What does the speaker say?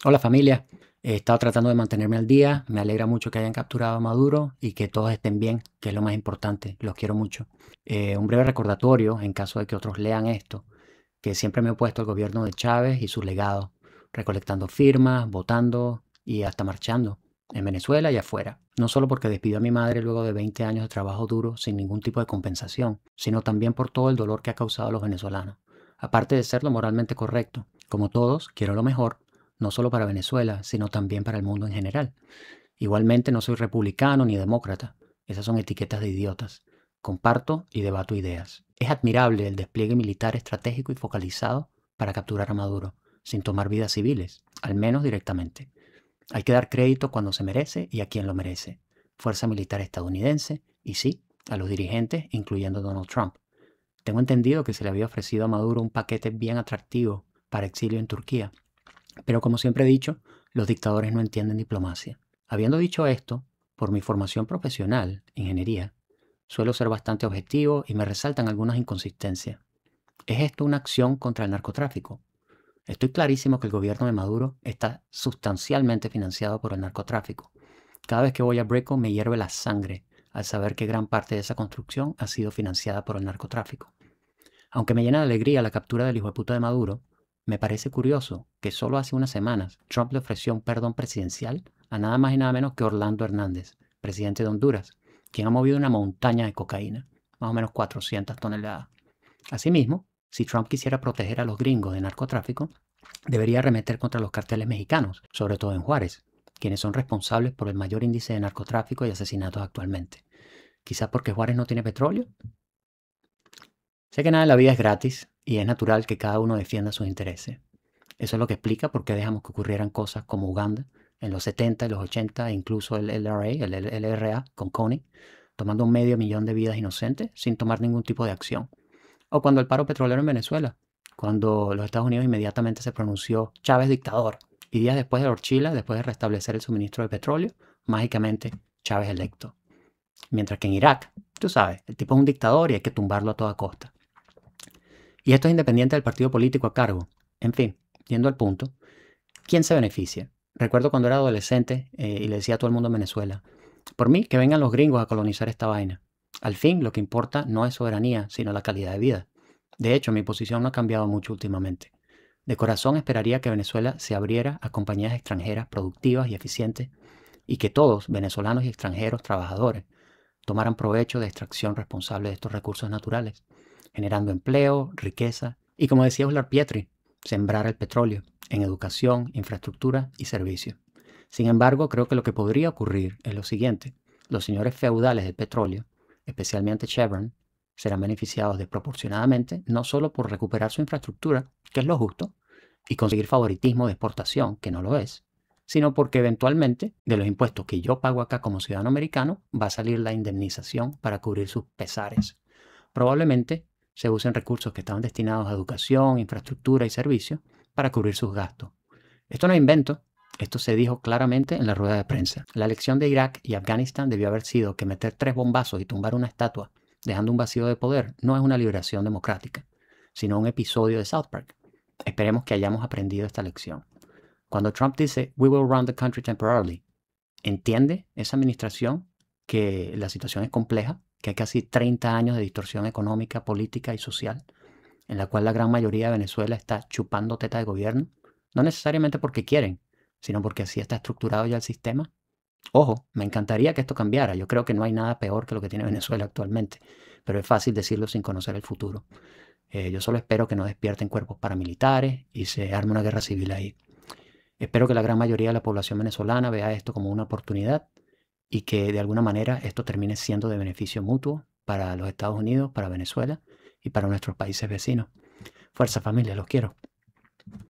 Hola familia, he estado tratando de mantenerme al día, me alegra mucho que hayan capturado a Maduro y que todos estén bien, que es lo más importante, los quiero mucho. Un breve recordatorio, en caso de que otros lean esto, que siempre me he opuesto al gobierno de Chávez y su legado, recolectando firmas, votando y hasta marchando en Venezuela y afuera. No solo porque despidió a mi madre luego de 20 años de trabajo duro sin ningún tipo de compensación, sino también por todo el dolor que ha causado a los venezolanos. Aparte de ser lo moralmente correcto, como todos, quiero lo mejor, no solo para Venezuela, sino también para el mundo en general. Igualmente no soy republicano ni demócrata, esas son etiquetas de idiotas. Comparto y debato ideas. Es admirable el despliegue militar estratégico y focalizado para capturar a Maduro, sin tomar vidas civiles, al menos directamente. Hay que dar crédito cuando se merece y a quien lo merece. Fuerza militar estadounidense y sí, a los dirigentes, incluyendo Donald Trump. Tengo entendido que se le había ofrecido a Maduro un paquete bien atractivo para exilio en Turquía, pero como siempre he dicho, los dictadores no entienden diplomacia. Habiendo dicho esto, por mi formación profesional, ingeniería, suelo ser bastante objetivo y me resaltan algunas inconsistencias. ¿Es esto una acción contra el narcotráfico? Estoy clarísimo que el gobierno de Maduro está sustancialmente financiado por el narcotráfico. Cada vez que voy a Brickell me hierve la sangre al saber que gran parte de esa construcción ha sido financiada por el narcotráfico. Aunque me llena de alegría la captura del hijueputa de Maduro, me parece curioso que solo hace unas semanas Trump le ofreció un perdón presidencial a nada más y nada menos que Orlando Hernández, presidente de Honduras, quien ha movido una montaña de cocaína, más o menos 400 toneladas. Asimismo, si Trump quisiera proteger a los gringos de narcotráfico, debería arremeter contra los carteles mexicanos, sobre todo en Juárez, quienes son responsables por el mayor índice de narcotráfico y asesinatos actualmente. Quizás porque Juárez no tiene petróleo. Sé que nada en la vida es gratis y es natural que cada uno defienda sus intereses. Eso es lo que explica por qué dejamos que ocurrieran cosas como Uganda en los 70 y los 80 e incluso el LRA con Coney, tomando 500.000 de vidas inocentes sin tomar ningún tipo de acción. O cuando el paro petrolero en Venezuela, cuando los Estados Unidos inmediatamente se pronunció Chávez dictador y días después de Orchila, después de restablecer el suministro de petróleo, mágicamente Chávez electo. Mientras que en Irak, tú sabes, el tipo es un dictador y hay que tumbarlo a toda costa. Y esto es independiente del partido político a cargo. En fin, yendo al punto, ¿quién se beneficia? Recuerdo cuando era adolescente y le decía a todo el mundo en Venezuela, por mí que vengan los gringos a colonizar esta vaina. Al fin, lo que importa no es soberanía, sino la calidad de vida. De hecho, mi posición no ha cambiado mucho últimamente. De corazón esperaría que Venezuela se abriera a compañías extranjeras productivas y eficientes y que todos, venezolanos y extranjeros trabajadores, tomaran provecho de extracción responsable de estos recursos naturales, generando empleo, riqueza y, como decía Oslar Pietri, sembrar el petróleo en educación, infraestructura y servicios. Sin embargo, creo que lo que podría ocurrir es lo siguiente. Los señores feudales del petróleo, especialmente Chevron, serán beneficiados desproporcionadamente no solo por recuperar su infraestructura, que es lo justo, y conseguir favoritismo de exportación, que no lo es, sino porque eventualmente de los impuestos que yo pago acá como ciudadano americano va a salir la indemnización para cubrir sus pesares. Probablemente se usen recursos que estaban destinados a educación, infraestructura y servicios para cubrir sus gastos. Esto no es invento, esto se dijo claramente en la rueda de prensa. La lección de Irak y Afganistán debió haber sido que meter 3 bombazos y tumbar una estatua, dejando un vacío de poder, no es una liberación democrática, sino un episodio de South Park. Esperemos que hayamos aprendido esta lección. Cuando Trump dice, "We will run the country temporarily", ¿entiende esa administración que la situación es compleja, que hay casi 30 años de distorsión económica, política y social, en la cual la gran mayoría de Venezuela está chupando teta de gobierno? No necesariamente porque quieren, sino porque así está estructurado ya el sistema. Ojo, me encantaría que esto cambiara. Yo creo que no hay nada peor que lo que tiene Venezuela actualmente, pero es fácil decirlo sin conocer el futuro. Yo solo espero que no despierten cuerpos paramilitares y se arme una guerra civil ahí. Espero que la gran mayoría de la población venezolana vea esto como una oportunidad y que de alguna manera esto termine siendo de beneficio mutuo para los Estados Unidos, para Venezuela y para nuestros países vecinos. Fuerza familia, los quiero.